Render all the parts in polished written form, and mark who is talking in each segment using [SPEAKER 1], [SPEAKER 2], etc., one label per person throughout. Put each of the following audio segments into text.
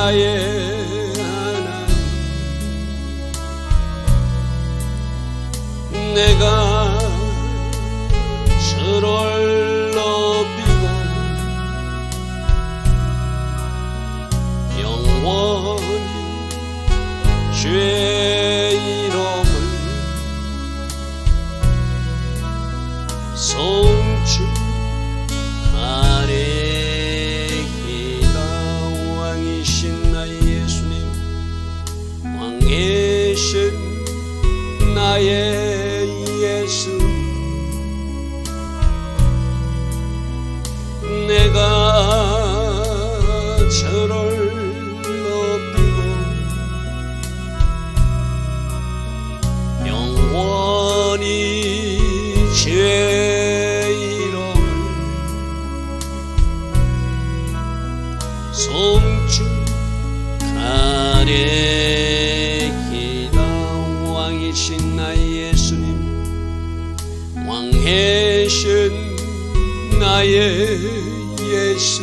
[SPEAKER 1] 나의 하나님, 내가 주를 높이고 영원히 주의 이름을 송축하리이다. 왕이신 나의 예수님, 왕이신 나의 예수, 내가 주를 높이고 영원히 주의 이름을 송축하리이다. 왕이신 나의 예수님, 왕이신 나의 예수,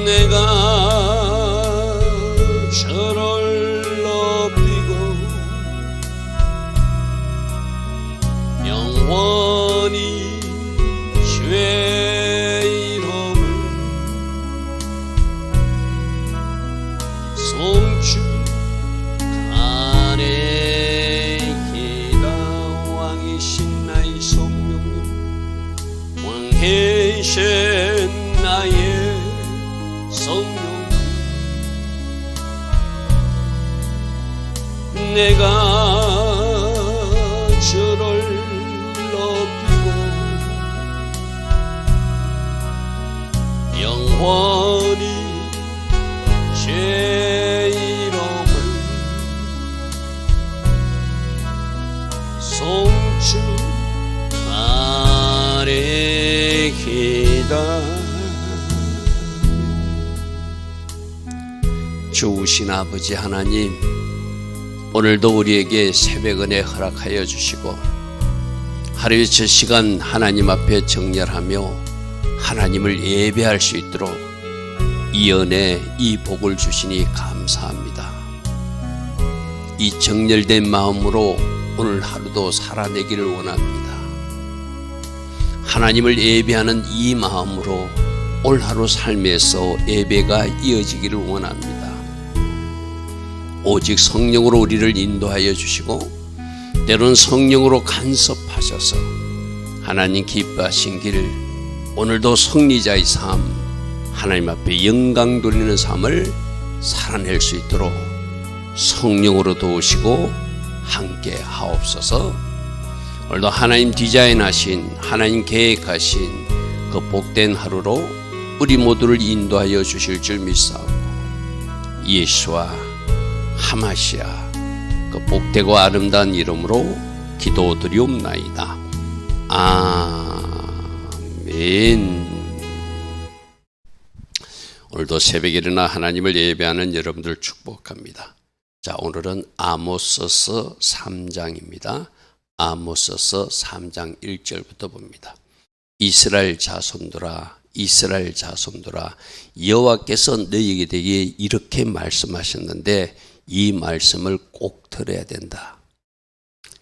[SPEAKER 1] 내가 주를 높이고 영원히 주의 이름을 송축하리이다. 왕이신 나의 성령님, 왕이신 나의 성령, 내가 주를 높이고 영원히 주의 이름을 송축하리이다. 좋으신 아버지 하나님, 오늘도 우리에게 새벽 은혜 허락하여 주시고 하루의 첫 시간 하나님 앞에 정렬하며 하나님을 예배할 수 있도록 이 은혜, 이 복을 주시니 감사합니다. 이 정렬된 마음으로 오늘 하루도 살아내기를 원합니다. 하나님을 예배하는 이 마음으로 오늘 하루 삶에서 예배가 이어지기를 원합니다. 오직 성령으로 우리를 인도하여 주시고 때로는 성령으로 간섭하셔서 하나님 기뻐하신 길, 오늘도 승리자의 삶, 하나님 앞에 영광 돌리는 삶을 살아낼 수 있도록 성령으로 도우시고 함께 하옵소서. 오늘도 하나님 디자인하신, 하나님 계획하신 그 복된 하루로 우리 모두를 인도하여 주실 줄 믿사오고 예수와 하마시아 그 복되고 아름다운 이름으로 기도드리옵나이다. 아멘. 오늘도 새벽에 일어나 하나님을 예배하는 여러분들 축복합니다. 자, 오늘은 아모스서 3장입니다. 아모스서 3장 1절부터 봅니다. 이스라엘 자손들아, 이스라엘 자손들아, 여호와께서 너희에게 되게 이렇게 말씀하셨는데 이 말씀을 꼭 들어야 된다.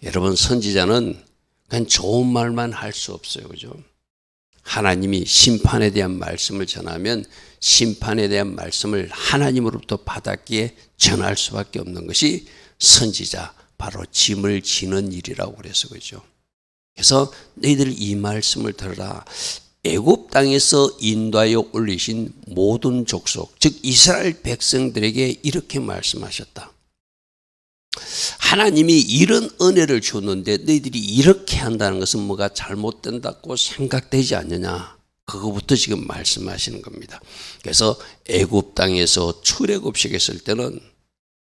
[SPEAKER 1] 여러분, 선지자는 그냥 좋은 말만 할 수 없어요, 그죠? 하나님이 심판에 대한 말씀을 전하면 심판에 대한 말씀을 하나님으로부터 받았기에 전할 수밖에 없는 것이 선지자, 바로 짐을 지는 일이라고 그래서 그죠. 그래서 너희들 이 말씀을 들어라. 애굽 땅에서 인도하여 올리신 모든 족속, 즉 이스라엘 백성들에게 이렇게 말씀하셨다. 하나님이 이런 은혜를 줬는데 너희들이 이렇게 한다는 것은 뭐가 잘못된다고 생각되지 않느냐. 그거부터 지금 말씀하시는 겁니다. 그래서 애굽 땅에서 출애굽식했을 때는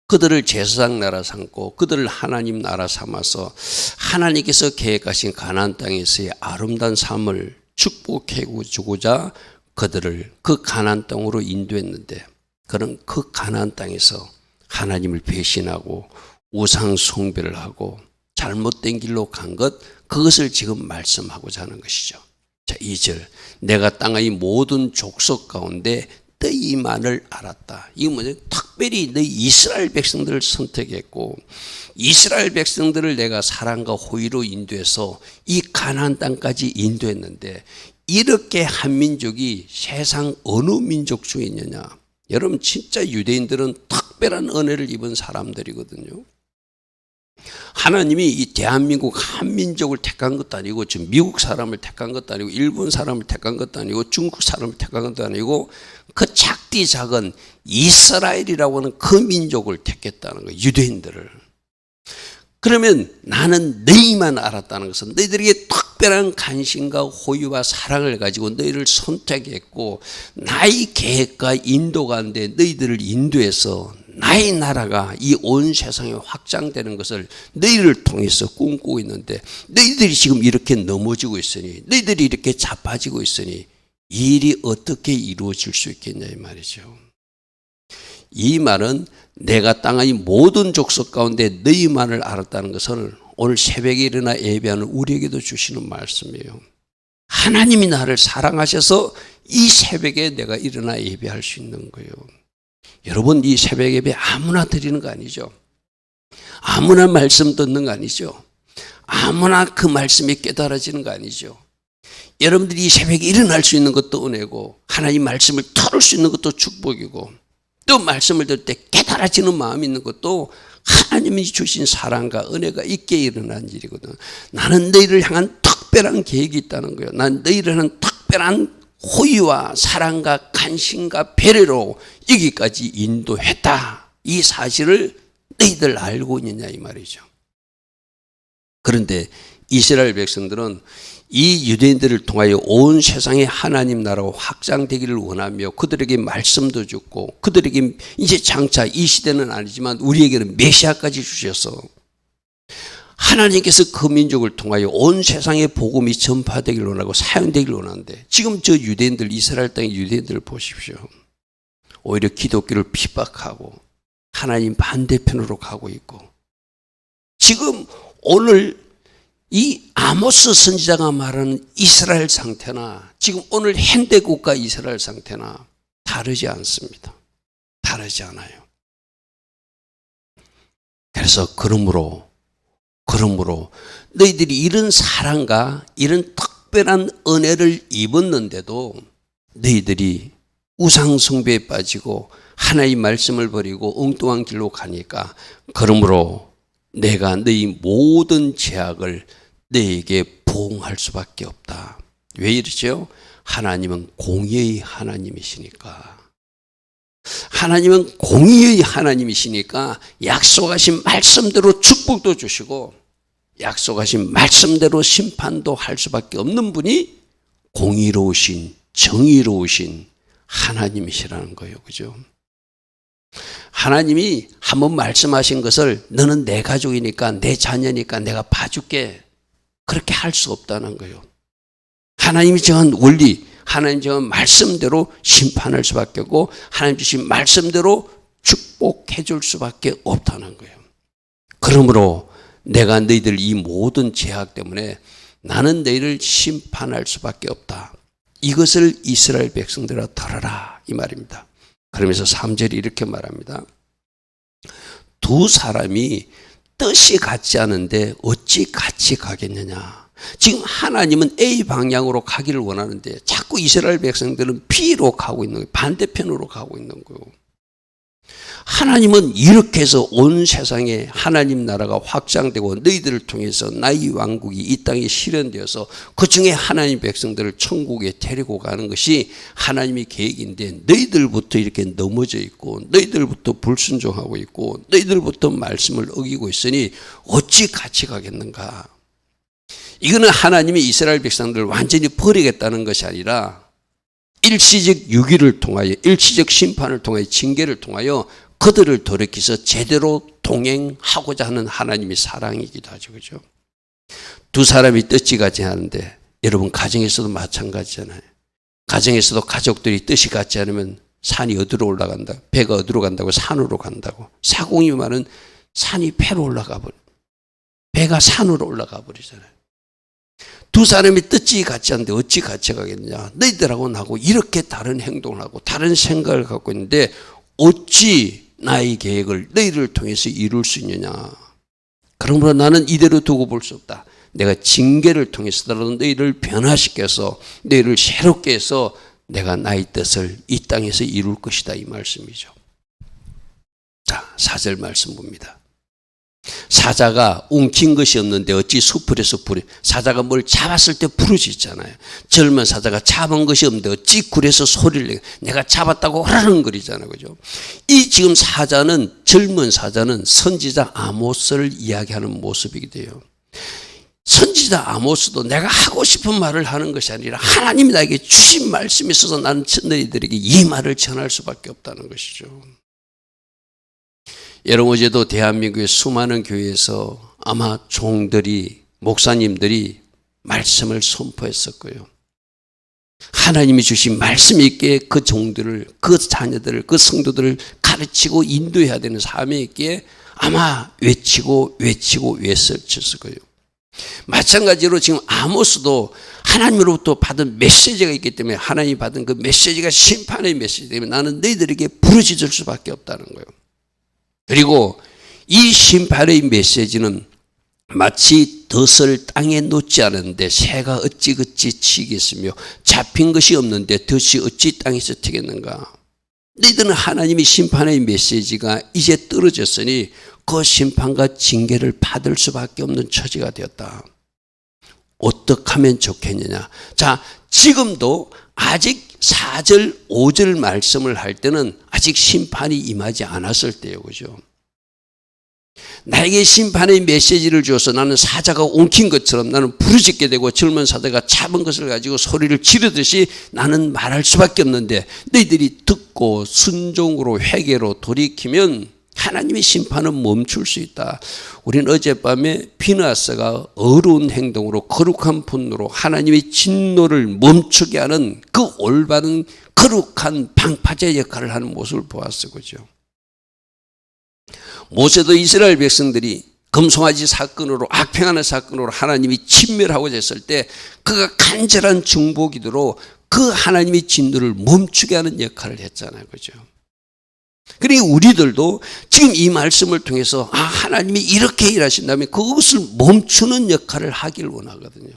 [SPEAKER 1] 그들을 제사장 나라 삼고 그들을 하나님 나라 삼아서 하나님께서 계획하신 가나안 땅에서의 아름다운 삶을 축복해 주고자 그들을 그 가나안 땅으로 인도했는데, 그런 그 가나안 땅에서 하나님을 배신하고 우상 숭배를 하고 잘못된 길로 간 것, 그것을 지금 말씀하고자 하는 것이죠. 자, 2절. 내가 땅의 모든 족속 가운데 너희만을 알았다. 이거 뭐죠? 특별히 너희 이스라엘 백성들을 선택했고 이스라엘 백성들을 내가 사랑과 호의로 인도해서 이 가나안 땅까지 인도했는데 이렇게 한 민족이 세상 어느 민족 중에 있느냐? 여러분 진짜 유대인들은 특별한 은혜를 입은 사람들이거든요. 하나님이 이 대한민국 한 민족을 택한 것도 아니고 지금 미국 사람을 택한 것도 아니고 일본 사람을 택한 것도 아니고 중국 사람을 택한 것도 아니고 그 작디 작은 이스라엘이라고 하는 그 민족을 택했다는 거예요. 유대인들을. 그러면 나는 너희만 알았다는 것은 너희들에게 특별한 관심과 호의와 사랑을 가지고 너희를 선택했고 나의 계획과 인도 가운데 너희들을 인도해서 나의 나라가 이 온 세상에 확장되는 것을 너희를 통해서 꿈꾸고 있는데 너희들이 지금 이렇게 넘어지고 있으니 너희들이 이렇게 자빠지고 있으니 이 일이 어떻게 이루어질 수 있겠냐 이 말이죠. 이 말은 내가 땅의 모든 족속 가운데 너희만을 알았다는 것을 오늘 새벽에 일어나 예배하는 우리에게도 주시는 말씀이에요. 하나님이 나를 사랑하셔서 이 새벽에 내가 일어나 예배할 수 있는 거예요. 여러분 이 새벽 예배 아무나 드리는 거 아니죠. 아무나 말씀 듣는 거 아니죠. 아무나 그 말씀이 깨달아지는 거 아니죠. 여러분들이 이 새벽에 일어날 수 있는 것도 은혜고 하나님 말씀을 털을 수 있는 것도 축복이고 또 말씀을 들을 때 깨달아지는 마음이 있는 것도 하나님이 주신 사랑과 은혜가 있게 일어난 일이거든. 나는 너희를 향한 특별한 계획이 있다는 거예요. 난 너희를 향한 특별한 호의와 사랑과 관심과 배려로 여기까지 인도했다. 이 사실을 너희들 알고 있느냐 이 말이죠. 그런데 이스라엘 백성들은 이 유대인들을 통하여 온 세상에 하나님 나라가 확장되기를 원하며 그들에게 말씀도 주고 그들에게 이제 장차 이 시대는 아니지만 우리에게는 메시아까지 주셔서 하나님께서 그 민족을 통하여 온 세상에 복음이 전파되기를 원하고 사용되기를 원하는데 지금 저 유대인들 이스라엘 땅의 유대인들을 보십시오. 오히려 기독교를 핍박하고 하나님 반대편으로 가고 있고 지금 오늘 이 아모스 선지자가 말하는 이스라엘 상태나 지금 오늘 현대 국가 이스라엘 상태나 다르지 않습니다. 다르지 않아요. 그래서 그러므로 너희들이 이런 사랑과 이런 특별한 은혜를 입었는데도 너희들이 우상숭배에 빠지고 하나님 말씀을 버리고 엉뚱한 길로 가니까 그러므로 내가 너희 모든 죄악을 너희에게 보응할 수밖에 없다. 왜 이러죠? 하나님은 공의의 하나님이시니까. 하나님은 공의의 하나님이시니까 약속하신 말씀대로 축복도 주시고 약속하신 말씀대로 심판도 할 수밖에 없는 분이 공의로우신 정의로우신 하나님이시라는 거예요. 그죠? 하나님이 한번 말씀하신 것을 너는 내 가족이니까 내 자녀니까 내가 봐줄게 그렇게 할 수 없다는 거예요. 하나님이 정한 원리 하나님 정한 말씀대로 심판할 수밖에 없고 하나님 주신 말씀대로 축복해 줄 수밖에 없다는 거예요. 그러므로 내가 너희들 이 모든 죄악 때문에 나는 너희를 심판할 수밖에 없다. 이것을 이스라엘 백성들아 들어라 이 말입니다. 그러면서 3절이 이렇게 말합니다. 두 사람이 뜻이 같지 않은데 어찌 같이 가겠느냐. 지금 하나님은 A 방향으로 가기를 원하는데 자꾸 이스라엘 백성들은 B로 가고 있는 거예요. 반대편으로 가고 있는 거예요. 하나님은 이렇게 해서 온 세상에 하나님 나라가 확장되고 너희들을 통해서 나의 왕국이 이 땅에 실현되어서 그 중에 하나님 백성들을 천국에 데리고 가는 것이 하나님의 계획인데 너희들부터 이렇게 넘어져 있고 너희들부터 불순종하고 있고 너희들부터 말씀을 어기고 있으니 어찌 같이 가겠는가. 이거는 하나님이 이스라엘 백성들을 완전히 버리겠다는 것이 아니라 일시적 유기를 통하여 일시적 심판을 통하여 징계를 통하여 그들을 돌이켜서 제대로 동행하고자 하는 하나님의 사랑이기도 하죠. 그죠? 두 사람이 뜻이 같지 않은데 여러분 가정에서도 마찬가지잖아요. 가정에서도 가족들이 뜻이 같지 않으면 산이 어디로 올라간다. 배가 어디로 간다고 산으로 간다고. 사공이 말은 산이 배로 올라가 버려. 배가 산으로 올라가 버리잖아요. 두 사람이 뜻이 같지 않는데 어찌 같이 가겠느냐. 너희들하고 나하고 이렇게 다른 행동을 하고 다른 생각을 갖고 있는데 어찌 나의 계획을 너희를 통해서 이룰 수 있느냐. 그러므로 나는 이대로 두고 볼 수 없다. 내가 징계를 통해서라도 너희를 변화시켜서 너희를 새롭게 해서 내가 나의 뜻을 이 땅에서 이룰 것이다, 이 말씀이죠. 자, 4절 말씀 봅니다. 사자가 웅킨 것이 없는데 어찌 수풀에서 사자가 뭘 잡았을 때 부르짖잖아요. 젊은 사자가 잡은 것이 없는데 어찌 굴에서 소리를 내고 내가 잡았다고 허르렁거리잖아요. 그죠? 이 지금 사자는, 젊은 사자는 선지자 아모스를 이야기하는 모습이게 돼요. 선지자 아모스도 내가 하고 싶은 말을 하는 것이 아니라 하나님이 나에게 주신 말씀이 있어서 나는 너희들에게 이 말을 전할 수밖에 없다는 것이죠. 여러분, 어제도 대한민국의 수많은 교회에서 아마 종들이, 목사님들이 말씀을 선포했었고요. 하나님이 주신 말씀 있게 그 종들을, 그 자녀들을, 그 성도들을 가르치고 인도해야 되는 사명이 있기에 아마 외치고 외쳤을 거예요. 마찬가지로 지금 아모스도 하나님으로부터 받은 메시지가 있기 때문에 하나님이 받은 그 메시지가 심판의 메시지 때문에 나는 너희들에게 부르짖을 수밖에 없다는 거예요. 그리고 이 심판의 메시지는 마치 덫을 땅에 놓지 않았는데 새가 어찌 치겠으며 잡힌 것이 없는데 덫이 어찌 땅에서 튀겠는가. 너희들은 하나님의 심판의 메시지가 이제 떨어졌으니 그 심판과 징계를 받을 수밖에 없는 처지가 되었다. 어떻게 하면 좋겠느냐. 자, 지금도 아직 4절, 5절 말씀을 할 때는 아직 심판이 임하지 않았을 때예요. 그죠? 나에게 심판의 메시지를 주어서 나는 사자가 엉킨 것처럼 나는 부르짖게 되고 젊은 사자가 잡은 것을 가지고 소리를 지르듯이 나는 말할 수밖에 없는데 너희들이 듣고 순종으로 회개로 돌이키면 하나님의 심판은 멈출 수 있다. 우리는 어젯밤에 피느하스가 어려운 행동으로 거룩한 분노로 하나님의 진노를 멈추게 하는 그 올바른 거룩한 방파제 역할을 하는 모습을 보았어요. 그죠? 모세도 이스라엘 백성들이 금송아지 사건으로, 악평하는 사건으로 하나님이 침멸하고자 했을 때 그가 간절한 중보기도로 그 하나님의 진노를 멈추게 하는 역할을 했잖아요. 그죠? 그러니 우리들도 지금 이 말씀을 통해서 하나님이 이렇게 일하신다면 그것을 멈추는 역할을 하길 원하거든요.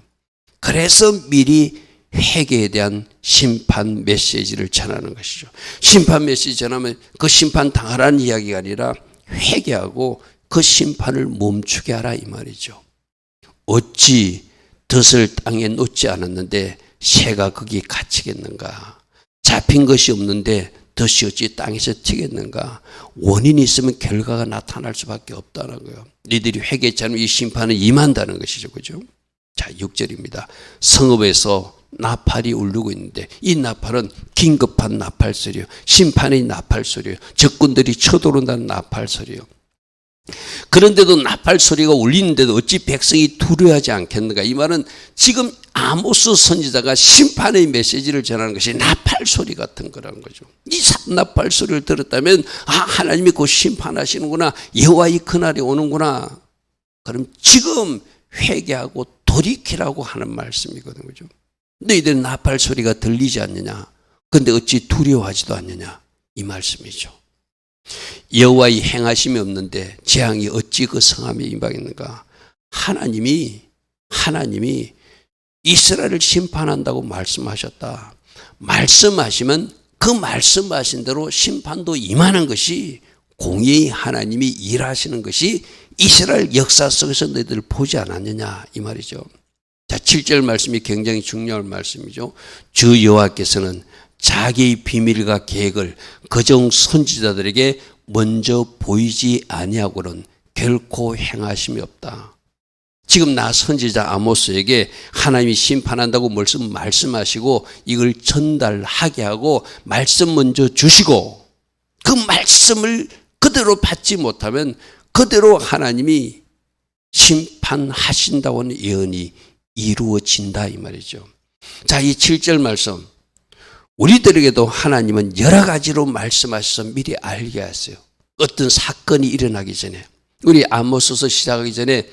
[SPEAKER 1] 그래서 미리 회개에 대한 심판 메시지를 전하는 것이죠. 심판 메시지 전하면 그 심판 당하라는 이야기가 아니라 회개하고 그 심판을 멈추게 하라, 이 말이죠. 어찌 덫을 땅에 놓지 않았는데 새가 거기 갇히겠는가. 잡힌 것이 없는데 덫이 어찌 땅에서 튀겠는가. 원인이 있으면 결과가 나타날 수밖에 없다는 거예요. 너희들이 회개치 않으면 이 심판은 임한다는 것이죠. 그죠? 자, 6절입니다. 성읍에서 나팔이 울리고 있는데 이 나팔은 긴급한 나팔 소리요, 심판의 나팔 소리요, 적군들이 쳐들어온다는 나팔 소리요. 그런데도 나팔 소리가 울리는데도 어찌 백성이 두려워하지 않겠는가. 이 말은 지금 아모스 선지자가 심판의 메시지를 전하는 것이 나팔 소리 같은 거라는 거죠. 이 나팔 소리를 들었다면 하나님이 곧 심판하시는구나, 여호와의 그날이 오는구나. 그럼 지금 회개하고 돌이키라고 하는 말씀이거든요. 그죠? 너희들 나팔 소리가 들리지 않느냐? 근데 어찌 두려워하지도 않느냐? 이 말씀이죠. 여호와의 행하심이 없는데 재앙이 어찌 그 성함에 임하겠는가? 하나님이 이스라엘을 심판한다고 말씀하셨다. 말씀하시면 그 말씀하신 대로 심판도 임하는 것이 공의의 하나님이 일하시는 것이 이스라엘 역사 속에서 너희들 보지 않았느냐, 이 말이죠. 자, 7절 말씀이 굉장히 중요한 말씀이죠. 주 여호와께서는 자기의 비밀과 계획을 그종 선지자들에게 먼저 보이지 아니하고는 결코 행하심이 없다. 지금 나 선지자 아모스에게 하나님이 심판한다고 말씀하시고 이걸 전달하게 하고 말씀 먼저 주시고 그 말씀을 그대로 받지 못하면 그대로 하나님이 심판하신다고 하는 예언이 이루어진다, 이 말이죠. 자, 이 7절 말씀, 우리들에게도 하나님은 여러 가지로 말씀하셔서 미리 알게 하세요. 어떤 사건이 일어나기 전에, 우리 아모스서 시작하기 전에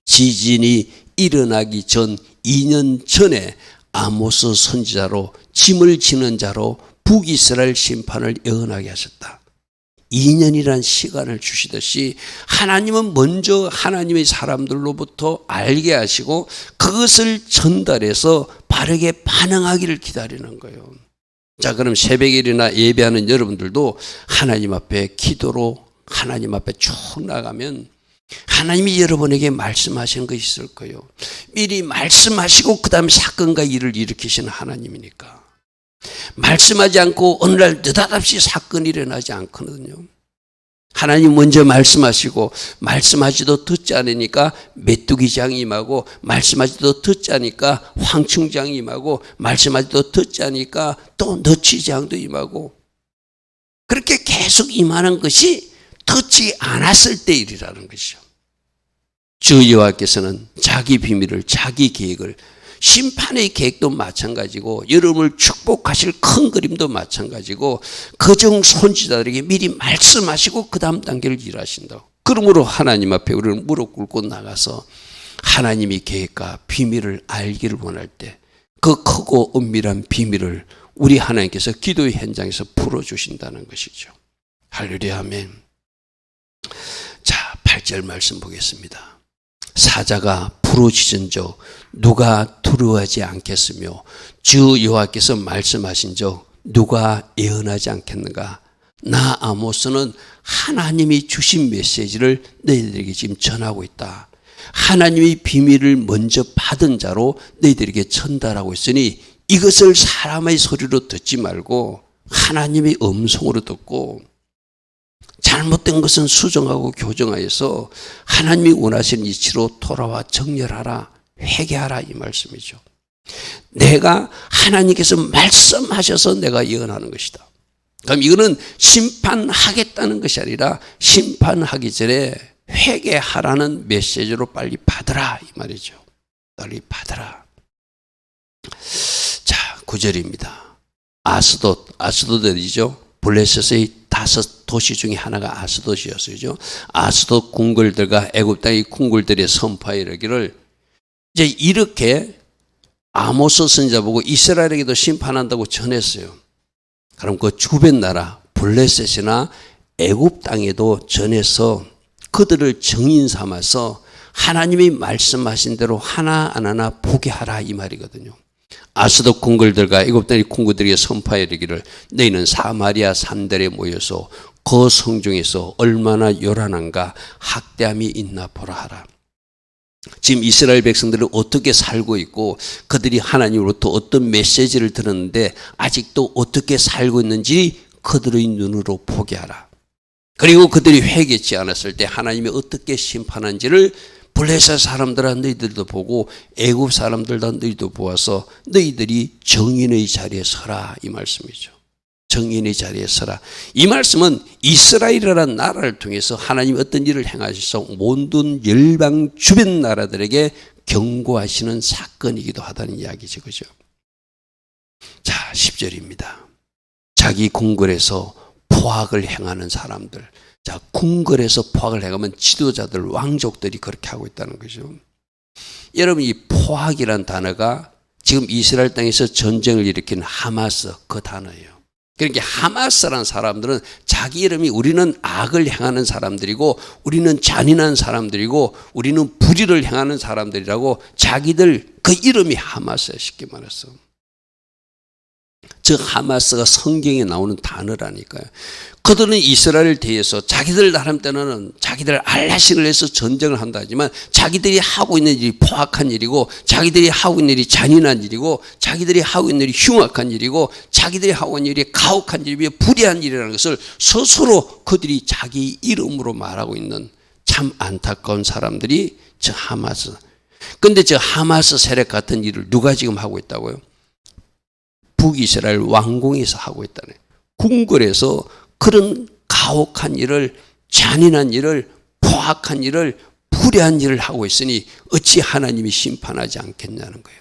[SPEAKER 1] 지진이 일어나기 전 2년 전에 아모스 선지자로 짐을 지는 자로 북이스라엘 심판을 예언하게 하셨다. 2년이란 시간을 주시듯이 하나님은 먼저 하나님의 사람들로부터 알게 하시고 그것을 전달해서 바르게 반응하기를 기다리는 거예요. 자, 그럼 새벽에 일어나 예배하는 여러분들도 하나님 앞에 기도로 하나님 앞에 쭉 나가면 하나님이 여러분에게 말씀하시는 것이 있을 거예요. 미리 말씀하시고 그 다음에 사건과 일을 일으키시는 하나님이니까. 말씀하지 않고 어느 날 느닷없이 사건이 일어나지 않거든요. 하나님 먼저 말씀하시고 말씀하지도 듣지 않으니까 메뚜기장이 임하고 말씀하지도 듣지 않으니까 황충장이 임하고 말씀하지도 듣지 않으니까 또 너치장도 임하고 그렇게 계속 임하는 것이 듣지 않았을 때 일이라는 것이죠. 주 여호와께서는 자기 비밀을 자기 계획을 심판의 계획도 마찬가지고 여러분을 축복하실 큰 그림도 마찬가지고 그중 선지자들에게 미리 말씀하시고 그 다음 단계를 일하신다고. 그러므로 하나님 앞에 우리는 무릎 꿇고 나가서 하나님의 계획과 비밀을 알기를 원할 때 그 크고 은밀한 비밀을 우리 하나님께서 기도의 현장에서 풀어주신다는 것이죠. 할렐루야 아멘. 자, 8절 말씀 보겠습니다. 사자가 부르짖은즉 누가 두려워하지 않겠으며 주 여호와께서 말씀하신 즉 누가 예언하지 않겠는가. 나 아모스는 하나님이 주신 메시지를 너희들에게 지금 전하고 있다. 하나님의 비밀을 먼저 받은 자로 너희들에게 전달하고 있으니 이것을 사람의 소리로 듣지 말고 하나님의 음성으로 듣고 잘못된 것은 수정하고 교정하여서 하나님이 원하시는 이치로 돌아와 정렬하라, 회개하라 이 말씀이죠. 내가 하나님께서 말씀하셔서 내가 예언하는 것이다. 그럼 이거는 심판하겠다는 것이 아니라 심판하기 전에 회개하라는 메시지로 빨리 받으라 이 말이죠. 빨리 받으라. 자, 9절입니다. 아스돗이죠. 블레셋의 5 도시 중에 하나가 아스돗이었어요. 아스돗 궁궐들과 애굽 땅의 궁궐들의 선포하여 이르기를 이제 이렇게 아모스 선지자 보고 이스라엘에게도 심판한다고 전했어요. 그럼 그 주변 나라 블레셋이나 애굽 땅에도 전해서 그들을 증인 삼아서 하나님이 말씀하신 대로 하나하나 보게 하라 이 말이거든요. 아스돗 궁궐들과 애굽 땅의 궁궐들에게 선포하여 이르기를 너희는 사마리아 산들에 모여서 그 성중에서 얼마나 요란한가 학대함이 있나 보라 하라. 지금 이스라엘 백성들은 어떻게 살고 있고 그들이 하나님으로부터 어떤 메시지를 들었는데 아직도 어떻게 살고 있는지 그들의 눈으로 보게 하라. 그리고 그들이 회개치 않았을 때 하나님이 어떻게 심판한지를 블레셋 사람들아 너희들도 보고 애굽 사람들도 너희도 보아서 너희들이 정인의 자리에 서라 이 말씀이죠. 정인의 자리에 서라. 이 말씀은 이스라엘이라는 나라를 통해서 하나님이 어떤 일을 행하셔서 모든 열방 주변 나라들에게 경고하시는 사건이기도 하다는 이야기죠. 그죠? 자, 10절입니다. 자기 궁궐에서 포악을 행하는 사람들. 자, 궁궐에서 포악을 행하면 지도자들, 왕족들이 그렇게 하고 있다는 거죠. 여러분, 이 포악이라는 단어가 지금 이스라엘 땅에서 전쟁을 일으킨 하마스 그 단어예요. 그러니까 하마스라는 사람들은 자기 이름이 우리는 악을 행하는 사람들이고 우리는 잔인한 사람들이고 우리는 불의를 행하는 사람들이라고 자기들 그 이름이 하마스야 쉽게 말해서. 저 하마스가 성경에 나오는 단어라니까요. 그들은 이스라엘을 대해서 자기들 나름대로는 자기들 알라신을 해서 전쟁을 한다 하지만 자기들이 하고 있는 일이 포악한 일이고 자기들이 하고 있는 일이 잔인한 일이고 자기들이 하고 있는 일이 흉악한 일이고 자기들이 하고 있는 일이 가혹한 일이며 불의한 일이라는 것을 스스로 그들이 자기 이름으로 말하고 있는 참 안타까운 사람들이 저 하마스. 그런데 저 하마스 세력 같은 일을 누가 지금 하고 있다고요? 북이스라엘 왕궁에서 하고 있다네. 궁궐에서 그런 가혹한 일을, 잔인한 일을, 포악한 일을, 불의한 일을 하고 있으니 어찌 하나님이 심판하지 않겠냐는 거예요.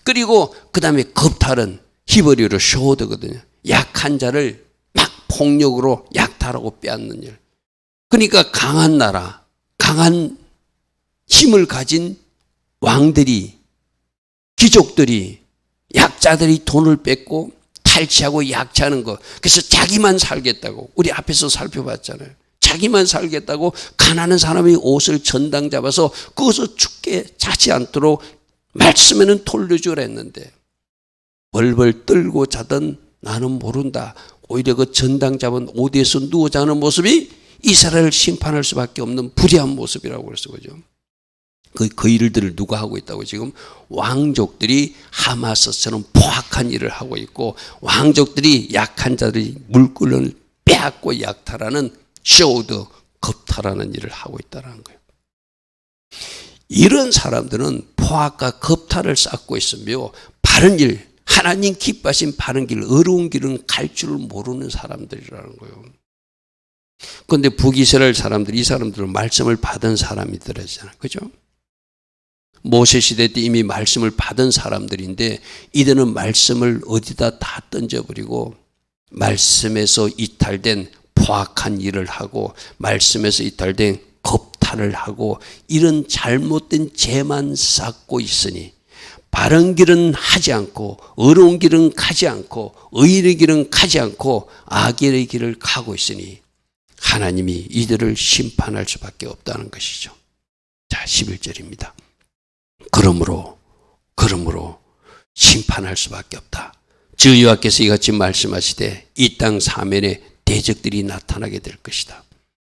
[SPEAKER 1] 그리고 그 다음에 겁탈은 히브리어로 쇼드거든요. 약한 자를 막 폭력으로 약탈하고 빼앗는 일. 그러니까 강한 나라, 강한 힘을 가진 왕들이, 귀족들이, 약자들이 돈을 뺏고 탈취하고 약취하는 거, 그래서 자기만 살겠다고, 우리 앞에서 살펴봤잖아요. 자기만 살겠다고 가난한 사람이 옷을 전당 잡아서 그것을 죽게 자지 않도록 말씀에는 돌려주라 했는데, 벌벌 떨고 자던 나는 모른다. 오히려 그 전당 잡은 옷에서 누워 자는 모습이 이스라엘을 심판할 수밖에 없는 불의한 모습이라고 그랬어. 그죠? 그 일들을 누가 하고 있다고? 지금 왕족들이 하마스처럼 포악한 일을 하고 있고, 왕족들이 약한 자들이 물건을 빼앗고 약탈하는 쇼드, 겁탈하는 일을 하고 있다는 거예요. 이런 사람들은 포악과 겁탈을 쌓고 있으며 바른 일, 하나님 기뻐하신 바른 길, 어려운 길은 갈 줄 모르는 사람들이라는 거예요. 그런데 북이스라엘 사람들이, 이 사람들은 말씀을 받은 사람이더라잖아요. 그죠? 모세 시대 때 이미 말씀을 받은 사람들인데, 이들은 말씀을 어디다 다 던져버리고 말씀에서 이탈된 포악한 일을 하고 말씀에서 이탈된 겁탈을 하고 이런 잘못된 죄만 쌓고 있으니, 바른 길은 하지 않고 어려운 길은 가지 않고 의의 길은 가지 않고 악의 길을 가고 있으니 하나님이 이들을 심판할 수밖에 없다는 것이죠. 자, 11절입니다. 그러므로 심판할 수밖에 없다. 주 여호와께서 이같이 말씀하시되 이 땅 사면에 대적들이 나타나게 될 것이다.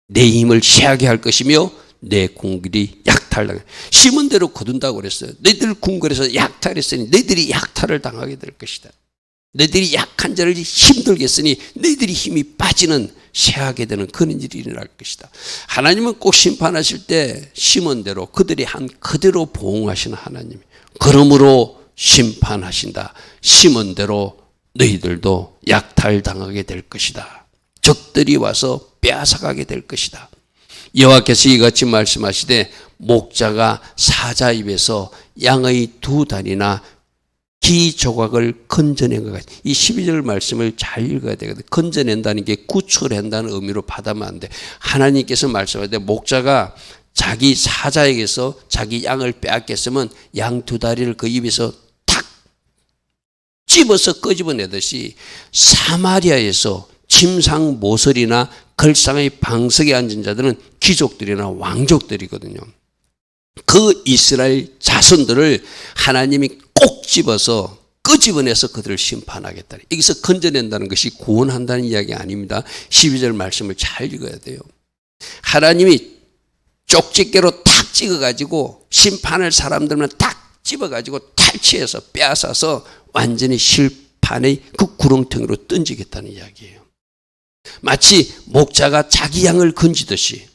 [SPEAKER 1] 내 힘을 쇠하게 할 것이며 내 궁궐이 약탈당해. 심은 대로 거둔다고 그랬어요. 너희들 궁궐에서 약탈했으니 너희들이 약탈을 당하게 될 것이다. 너희들이 약한 자를 힘들게 했으니 너희들이 힘이 빠지는, 쇠하게 되는 그런 일이 일어날 것이다. 하나님은 꼭 심판하실 때 심은 대로 그들이 한 그대로 보응하시는 하나님. 그러므로 심판하신다. 심은 대로 너희들도 약탈당하게 될 것이다. 적들이 와서 빼앗아가게 될 것이다. 여호와께서 이같이 말씀하시되 목자가 사자 입에서 양의 두 다리나 기 조각을 건져낸 것 같이. 이 12절 말씀을 잘 읽어야 되거든. 건져낸다는 게 구출한다는 의미로 받으면 안 돼. 하나님께서 말씀하시되 목자가 자기 사자에게서 자기 양을 빼앗겼으면 양 두 다리를 그 입에서 탁 집어서 끄집어내듯이 사마리아에서 침상 모서리나 걸상의 방석에 앉은 자들은 귀족들이나 왕족들이거든요. 그 이스라엘 자손들을 하나님이 꼭 집어서 끄집어내서 그들을 심판하겠다. 여기서 건져낸다는 것이 구원한다는 이야기 아닙니다. 12절 말씀을 잘 읽어야 돼요. 하나님이 쪽집게로 탁 찍어가지고 심판할 사람들만 탁 집어가지고 탈취해서 빼앗아서 완전히 심판의 그 구렁텅이로 던지겠다는 이야기예요. 마치 목자가 자기 양을 건지듯이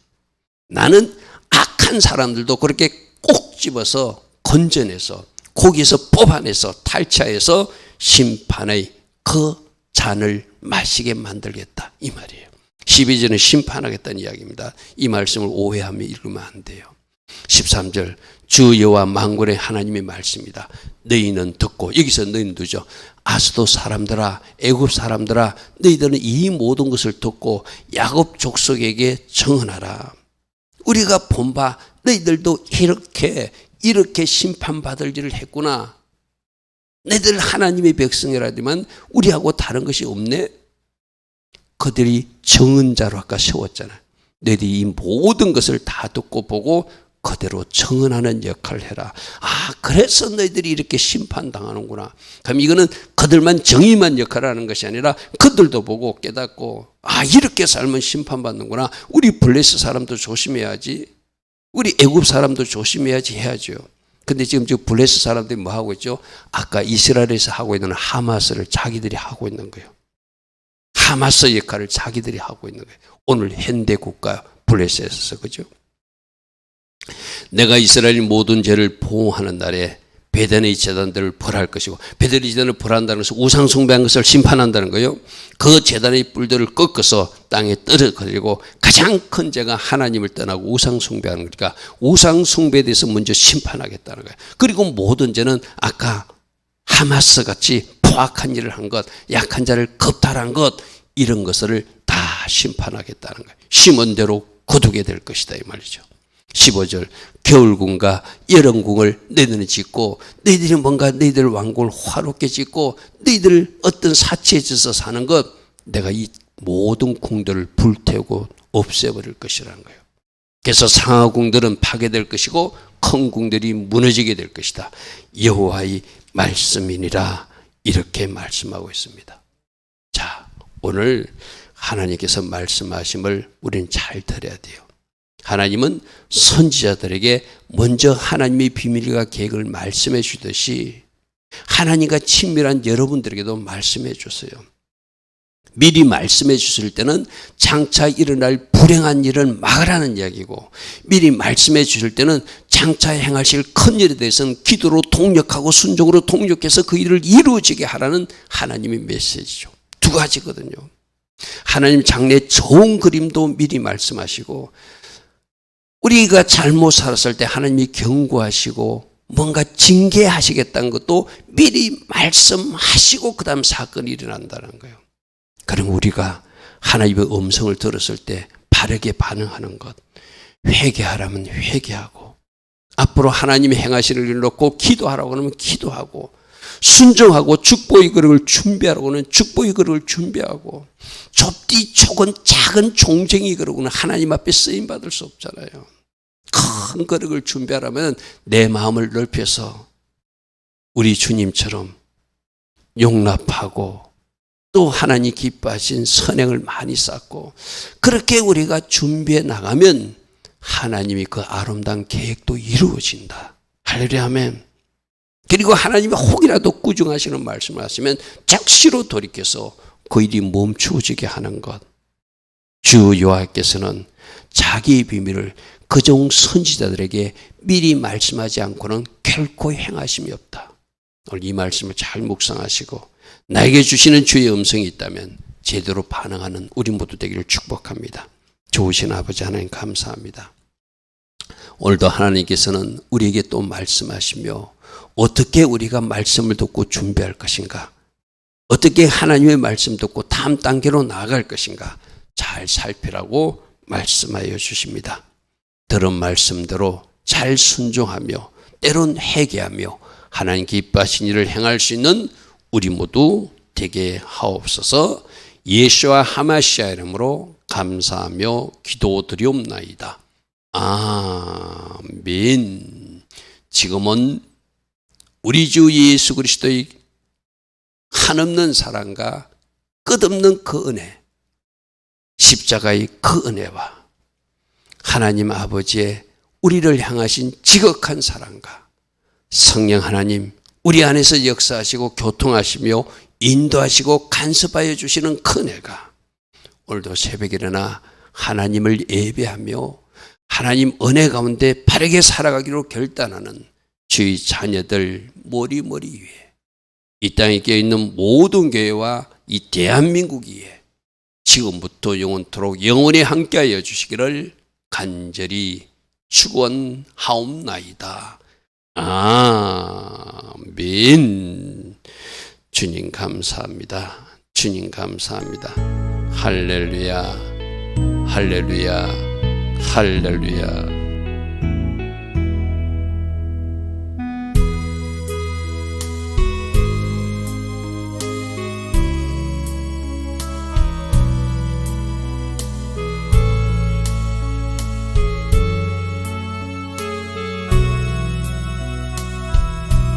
[SPEAKER 1] 나는 악한 사람들도 그렇게 꼭 집어서 건져내서 거기서 뽑아내서 탈취해서 심판의 그 잔을 마시게 만들겠다, 이 말이에요. 12절은 심판하겠다는 이야기입니다. 이 말씀을 오해하며 읽으면 안 돼요. 13절 주 여호와 만군의 하나님의 말씀이다. 너희는 듣고, 여기서 너희는 누죠. 아스도 사람들아, 애굽 사람들아, 너희들은 이 모든 것을 듣고 야곱 족속에게 청언하라. 우리가 본 바 너희들도 이렇게 심판받을 일을 했구나. 너희들 하나님의 백성이라지만 우리하고 다른 것이 없네. 그들이 정언자로 아까 세웠잖아요. 너희들이 이 모든 것을 다 듣고 보고 그대로 청언하는 역할을 해라. 아, 그래서 너희들이 이렇게 심판당하는구나. 그럼 이거는 그들만 정의만 역할을 하는 것이 아니라 그들도 보고 깨닫고, 아, 이렇게 살면 심판받는구나. 우리 블레스 사람도 조심해야지. 우리 애굽 사람도 조심해야지 해야죠. 근데 지금 블레스 사람들이 뭐 하고 있죠? 아까 이스라엘에서 하고 있는 하마스를 자기들이 하고 있는 거예요. 하마스 역할을 자기들이 하고 있는 거예요. 오늘 현대 국가 블레스에서, 그죠? 내가 이스라엘 모든 죄를 보호하는 날에 베델의 제단들을 벌할 것이고, 베델의 제단을 벌한다는 것은 우상 숭배한 것을 심판한다는 거예요. 그 제단의 뿔들을 꺾어서 땅에 떨어뜨리고 가장 큰 죄가 하나님을 떠나고 우상 숭배하는 거니까 우상 숭배에 대해서 먼저 심판하겠다는 거예요. 그리고 모든 죄는 아까 하마스 같이 포악한 일을 한 것, 약한 자를 겁탈한 것, 이런 것을 다 심판하겠다는 거예요. 심은 대로 거두게 될 것이다, 이 말이죠. 15절 겨울궁과 여름궁을 너희들은 짓고 너희들이 뭔가 너희들 왕궁을 화롭게 짓고 너희들 어떤 사치에 져서 사는 것 내가 이 모든 궁들을 불태우고 없애버릴 것이라는 거예요. 그래서 상하궁들은 파괴될 것이고 큰 궁들이 무너지게 될 것이다. 여호와의 말씀이니라 이렇게 말씀하고 있습니다. 자, 오늘 하나님께서 말씀하심을 우리는 잘 들어야 돼요. 하나님은 선지자들에게 먼저 하나님의 비밀과 계획을 말씀해 주듯이 하나님과 친밀한 여러분들에게도 말씀해 주세요. 미리 말씀해 주실 때는 장차 일어날 불행한 일은 막으라는 이야기고, 미리 말씀해 주실 때는 장차 행하실 큰 일에 대해서는 기도로 동력하고 순종으로 동력해서 그 일을 이루어지게 하라는 하나님의 메시지죠. 두 가지거든요. 하나님 장래 좋은 그림도 미리 말씀하시고, 우리가 잘못 살았을 때 하나님이 경고하시고 뭔가 징계하시겠다는 것도 미리 말씀하시고 그 다음 사건이 일어난다는 거예요. 그럼 우리가 하나님의 음성을 들었을 때 바르게 반응하는 것, 회개하라면 회개하고, 앞으로 하나님이 행하실 일을 놓고 기도하라고 하면 기도하고, 순종하고 축복의 그릇을 준비하라고 하면 축복의 그릇을 준비하고, 좁디 좁은 작은 종쟁이 그릇은 하나님 앞에 쓰임받을 수 없잖아요. 큰 그릇을 준비하라면 내 마음을 넓혀서 우리 주님처럼 용납하고 또 하나님 기뻐하신 선행을 많이 쌓고, 그렇게 우리가 준비해 나가면 하나님이 그 아름다운 계획도 이루어진다. 할렐루야 아멘. 그리고 하나님이 혹이라도 꾸중하시는 말씀을 하시면 즉시로 돌이켜서 그 일이 멈추어지게 하는 것. 주 여호와께서는 자기의 비밀을 그종 선지자들에게 미리 말씀하지 않고는 결코 행하심이 없다. 오늘 이 말씀을 잘 묵상하시고 나에게 주시는 주의 음성이 있다면 제대로 반응하는 우리 모두 되기를 축복합니다. 좋으신 아버지 하나님 감사합니다. 오늘도 하나님께서는 우리에게 또 말씀하시며 어떻게 우리가 말씀을 듣고 준비할 것인가, 어떻게 하나님의 말씀 듣고 다음 단계로 나아갈 것인가 잘 살피라고 말씀하여 주십니다. 들은 말씀대로 잘 순종하며 때론 회개하며 하나님 기뻐하신 일을 행할 수 있는 우리 모두 되게 하옵소서. 예수와 하마시아 이름으로 감사하며 기도드리옵나이다. 아멘. 지금은 우리 주 예수 그리스도의 한없는 사랑과 끝없는 그 은혜, 십자가의 그 은혜와 하나님 아버지의 우리를 향하신 지극한 사랑과 성령 하나님 우리 안에서 역사하시고 교통하시며 인도하시고 간섭하여 주시는 그 은혜가 오늘도 새벽에 일어나 하나님을 예배하며 하나님 은혜 가운데 바르게 살아가기로 결단하는 주의 자녀들 머리머리 위에, 이 땅에 깨어있는 모든 교회와 이 대한민국 위에 지금부터 영원토록 영원히 함께하여 주시기를 간절히 축원하옵나이다. 아멘. 주님 감사합니다. 주님 감사합니다. 할렐루야, 할렐루야, 할렐루야.